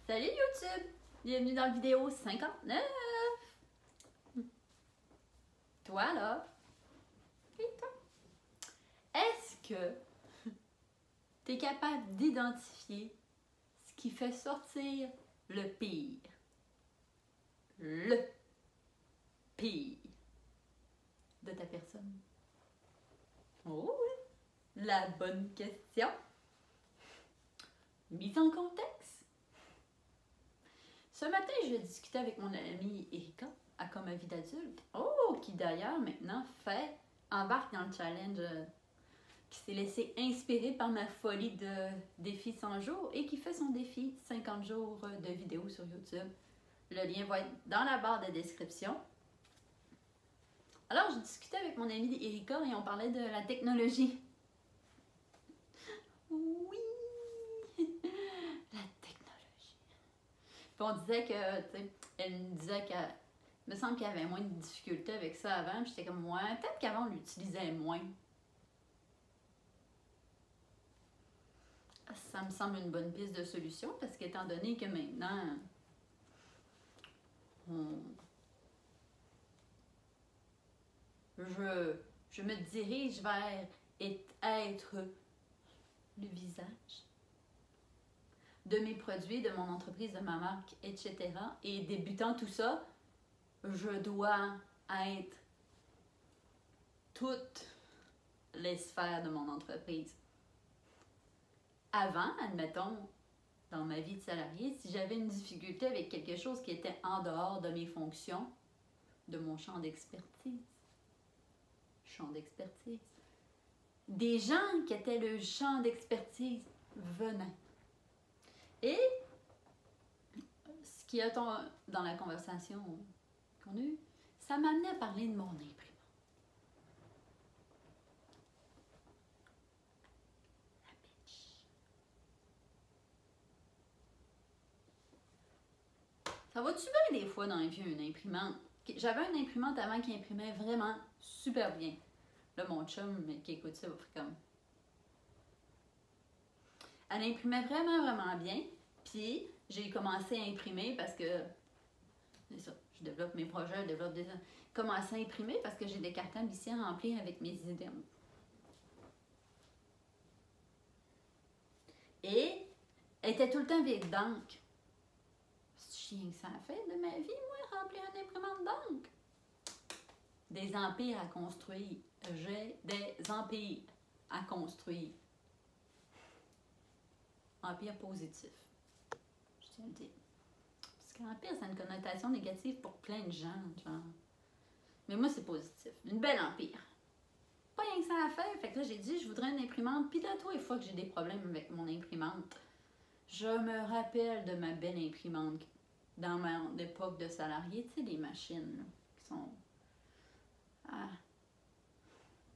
Salut YouTube! Bienvenue dans la vidéo 59! Toi là? Et toi? Est-ce que tu es capable d'identifier ce qui fait sortir le pire? Le pire de ta personne? Oh oui! La bonne question! Mise en contexte. Ce matin, je discutais avec mon amie Erika à Comme ma vie d'adulte. Oh, qui d'ailleurs maintenant embarque dans le challenge, qui s'est laissé inspirer par ma folie de défi 100 jours et qui fait son défi 50 jours de vidéos sur YouTube. Le lien va être dans la barre de description. Alors, je discutais avec mon amie Erika et on parlait de la technologie. Oui! La technologie. Puis on disait que, tu sais, elle me disait qu'elle me semble qu'il y avait moins de difficultés avec ça avant. Puis j'étais comme, ouais, peut-être qu'avant on l'utilisait moins. Ça me semble une bonne piste de solution parce qu'étant donné que maintenant, je me dirige vers être le visage de mes produits, de mon entreprise, de ma marque, etc. Et débutant tout ça, je dois être toutes les sphères de mon entreprise. Avant, admettons, dans ma vie de salarié, si j'avais une difficulté avec quelque chose qui était en dehors de mes fonctions, de mon champ d'expertise, des gens qui étaient le champ d'expertise venaient. Et ce qui est dans la conversation qu'on a eue, ça m'amenait à parler de mon imprimante. La bitch. Ça va-tu bien des fois dans la vie une imprimante? J'avais une imprimante avant qui imprimait vraiment super bien. Là, mon chum qui écoute ça va faire comme... Elle imprimait vraiment, vraiment bien. Puis, j'ai commencé à imprimer parce que... C'est ça, je développe mes projets, je développe des... Commencé à imprimer parce que j'ai des cartables ici à remplir avec mes idées. Et elle était tout le temps vide d'encre. C'est chien que ça a fait de ma vie, moi, remplir une imprimante d'encre. Des empires à construire. J'ai des empires à construire. Empire positif. Je tiens à le dire. Parce qu'empire, ça a une connotation négative pour plein de gens, genre. Mais moi, c'est positif. Une belle empire. Pas rien que ça à faire. Fait que là, j'ai dit, je voudrais une imprimante. Puis là, toi, les fois que j'ai des problèmes avec mon imprimante, je me rappelle de ma belle imprimante dans mon époque de salarié. Tu sais, les machines là, qui sont... Ah,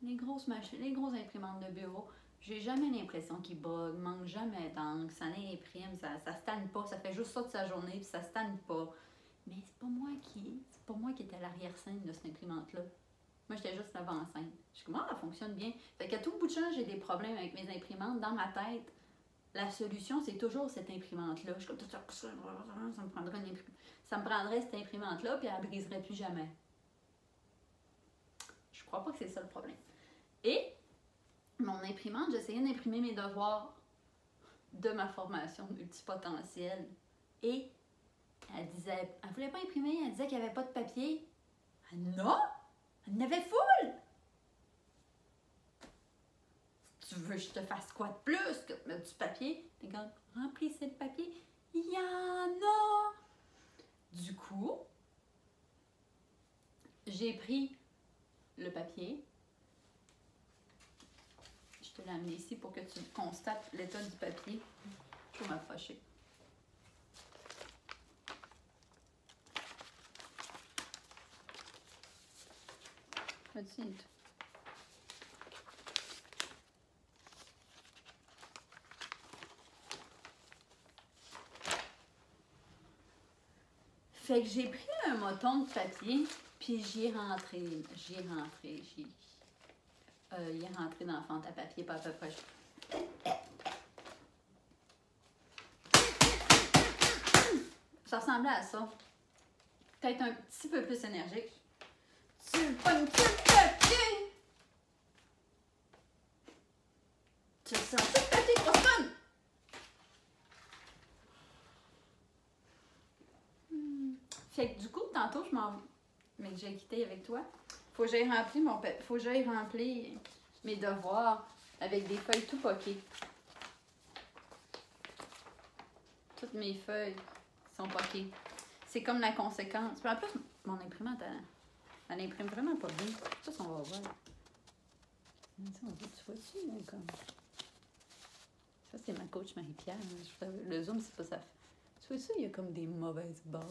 les grosses machines, les grosses imprimantes de bureau. J'ai jamais l'impression qu'il bug, manque jamais d'encre, ça l'imprime, ça se tanne pas, ça fait juste ça de sa journée, puis ça se tanne pas. Mais c'est pas moi qui étais à l'arrière-scène de cette imprimante-là. Moi, j'étais juste l'avant-scène. Je suis comme, ah, ça fonctionne bien. Fait qu'à tout bout de champ, j'ai des problèmes avec mes imprimantes. Dans ma tête, la solution, c'est toujours cette imprimante-là. Je suis comme, ça me prendrait cette imprimante-là, puis elle ne briserait plus jamais. Je crois pas que c'est ça le problème. Et mon imprimante, j'essayais d'imprimer mes devoirs de ma formation multipotentielle. Et elle disait, elle voulait pas imprimer, elle disait qu'il n'y avait pas de papier. Non! Elle en avait full! Tu veux que je te fasse quoi de plus que mettre du papier? Regarde, remplissez le papier. Il y en a! Du coup, j'ai pris le papier. Je te l'ai amené ici pour que tu constates l'état du papier. Je vais m'approcher. Fait que j'ai pris un moton de papier, puis j'y ai rentré. Il est rentré dans la fente à papier, pas à peu près. Ça ressemblait à ça. Peut-être un petit peu plus énergique. Tu pognes tout le papier! Tu sens tout le papier trop fun! Fait que du coup, tantôt, je m'en... Mais que j'ai quitté avec toi. Faut que j'aille remplir mes devoirs avec des feuilles tout poquées. Toutes mes feuilles sont poquées. C'est comme la conséquence. Puis en plus, mon imprimante, elle imprime vraiment pas bien. Ça, on va voir. Tu vois-tu, comme... Ça, c'est ma coach Marie-Pierre. Le zoom, c'est pas ça. Tu vois-tu, il y a comme des mauvaises barres.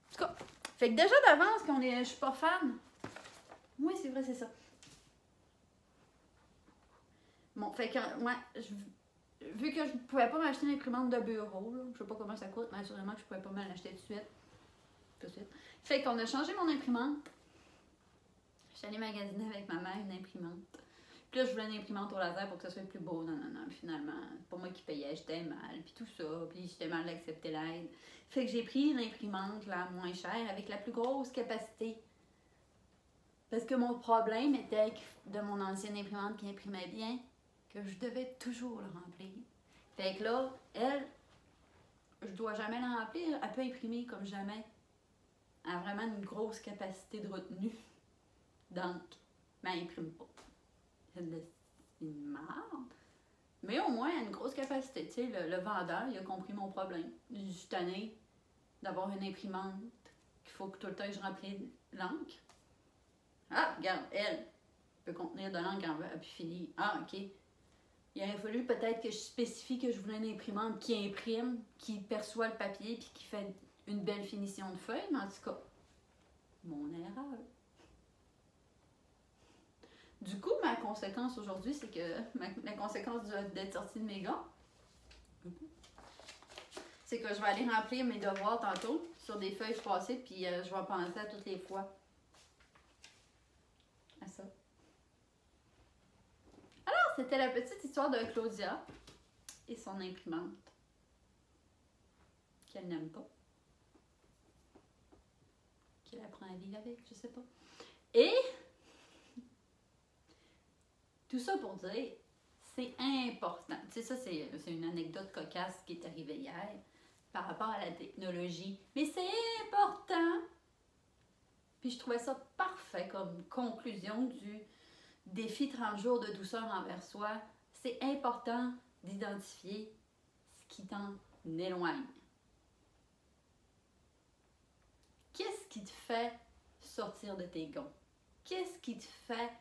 En tout cas, fait que déjà d'avance, je suis pas fan. Oui, c'est vrai, c'est ça. Bon, fait que, ouais, vu que je ne pouvais pas m'acheter une imprimante de bureau, là, je sais pas comment ça coûte, mais assurément que je pouvais pas me l'acheter tout de suite. Fait qu'on a changé mon imprimante. Je suis allée magasiner avec ma mère une imprimante. Puis là, je voulais une imprimante au laser pour que ça soit plus beau. Non. Finalement, c'est pas moi qui payais, j'étais mal. Puis tout ça. Puis j'étais mal d'accepter l'aide. Fait que j'ai pris l'imprimante la moins chère avec la plus grosse capacité. Parce que mon problème était de mon ancienne imprimante qui imprimait bien, que je devais toujours le remplir. Fait que là, elle, je dois jamais la remplir. Elle peut imprimer comme jamais. Elle a vraiment une grosse capacité de retenue. Donc, mais elle imprime pas. C'est une merde. Mais au moins, elle a une grosse capacité. Tu sais, le vendeur, il a compris mon problème. Je suis tannée d'avoir une imprimante qu'il faut que tout le temps je remplisse l'encre. Ah, regarde, elle peut contenir de l'encre en puis fini. Ah, OK. Il aurait fallu peut-être que je spécifie que je voulais une imprimante qui imprime, qui perçoit le papier puis qui fait une belle finition de feuille, mais en tout cas, mon erreur. Du coup, ma conséquence aujourd'hui, c'est que la conséquence d'être sortie de mes gants, c'est que je vais aller remplir mes devoirs tantôt sur des feuilles passées, puis je vais penser à toutes les fois à ça. Alors, c'était la petite histoire de Claudia et son imprimante qu'elle n'aime pas, qu'elle apprend à vivre avec, je sais pas. Et tout ça pour dire, c'est important. Tu sais, ça, c'est une anecdote cocasse qui est arrivée hier par rapport à la technologie. Mais c'est important. Puis je trouvais ça parfait comme conclusion du défi 30 jours de douceur envers soi. C'est important d'identifier ce qui t'en éloigne. Qu'est-ce qui te fait sortir de tes gonds? Qu'est-ce qui te fait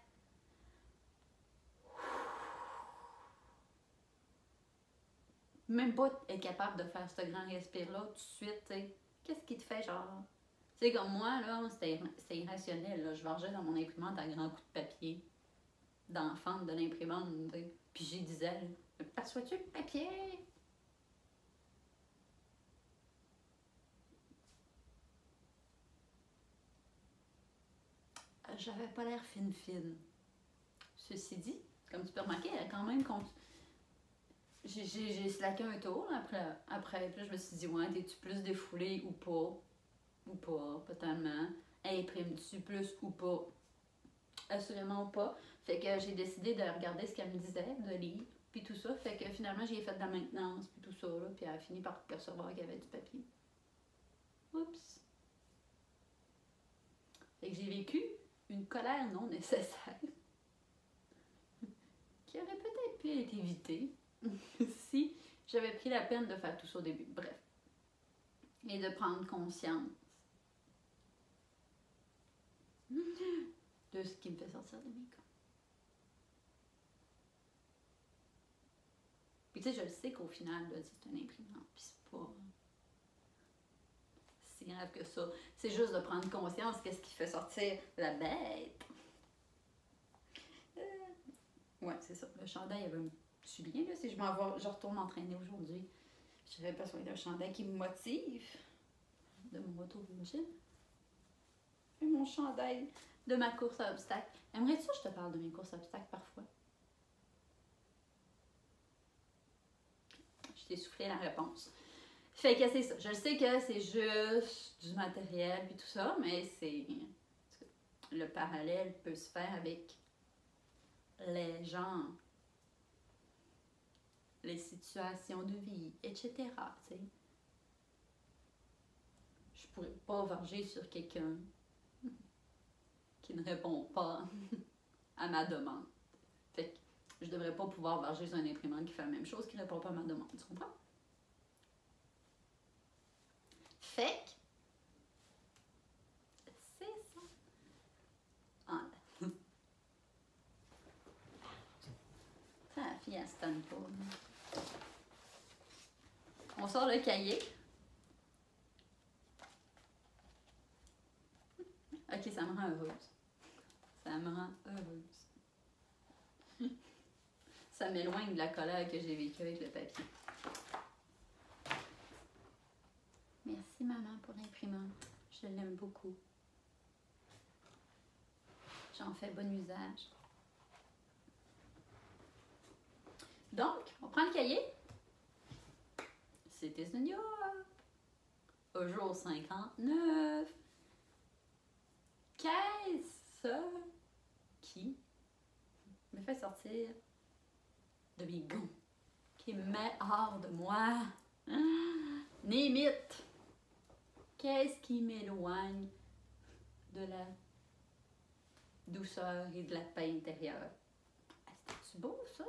même pas être capable de faire ce grand respire-là tout de suite, tu sais? Qu'est-ce qui te fait genre... Tu sais, comme moi, là, c'était irrationnel, là. Je vargeais dans mon imprimante à grands coups de papier d'enfant de l'imprimante, tu sais. Puis j'y disais, perçois-tu le papier? J'avais pas l'air fine. Ceci dit, comme tu peux remarquer, elle a quand même... J'ai slacké un tour après. Puis là, je me suis dit, ouais, t'es-tu plus défoulée ou pas? Ou pas tellement. Imprimes-tu plus ou pas? Assurément pas. Fait que j'ai décidé de regarder ce qu'elle me disait, de lire, puis tout ça. Fait que finalement, j'ai fait de la maintenance, puis tout ça, là. Puis elle a fini par percevoir qu'il y avait du papier. Oups! Fait que j'ai vécu une colère non nécessaire qui aurait peut-être pu être évitée si j'avais pris la peine de faire tout ça au début. Bref. Et de prendre conscience de ce qui me fait sortir de mes gonds. Puis tu sais, je le sais qu'au final, là, c'est un imprimante, puis c'est pas si grave que ça. C'est juste de prendre conscience qu'est-ce qui fait sortir la bête. Ouais, c'est ça. Le chandail, il me suit bien, là. Si je retourne m'entraîner aujourd'hui, j'aurais besoin d'un chandail qui me motive. De mon retour au gym. Et mon chandail de ma course à obstacles. Aimerais-tu que je te parle de mes courses à obstacles parfois? Je t'ai soufflé la réponse. Fait que c'est ça. Je sais que c'est juste du matériel et tout ça, mais c'est... Le parallèle peut se faire avec les gens, les situations de vie, etc. Tu sais. Je pourrais pas varger sur quelqu'un qui ne répond pas à ma demande. Fait que je devrais pas pouvoir varger sur un imprimante qui fait la même chose, qui répond pas à ma demande. Tu comprends? Fait que c'est ça. Ah, ça, la fille, elle se tanne pas. On sort le cahier. Ok, ça me rend heureuse. Ça me rend heureuse. Ça m'éloigne de la colère que j'ai vécue avec le papier. Merci maman pour l'imprimante. Je l'aime beaucoup. J'en fais bon usage. Donc, on prend le cahier. C'était New York. Au jour 59. Qu'est-ce qui me fait sortir de mes gonds, qui me met hors de moi? Némite! Qu'est-ce qui m'éloigne de la douceur et de la paix intérieure? C'était-tu beau, ça?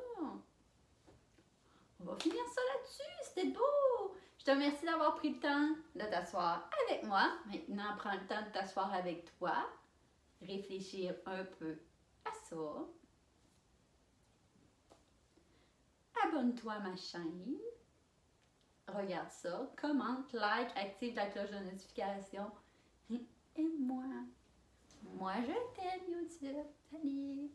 On va finir ça là-dessus, c'était beau! Je te remercie d'avoir pris le temps de t'asseoir avec moi. Maintenant, prends le temps de t'asseoir avec toi. Réfléchir un peu à ça. Abonne-toi à ma chaîne. Regarde ça. Commente, like, active la cloche de notification. Et moi. Moi, je t'aime, YouTube. Salut!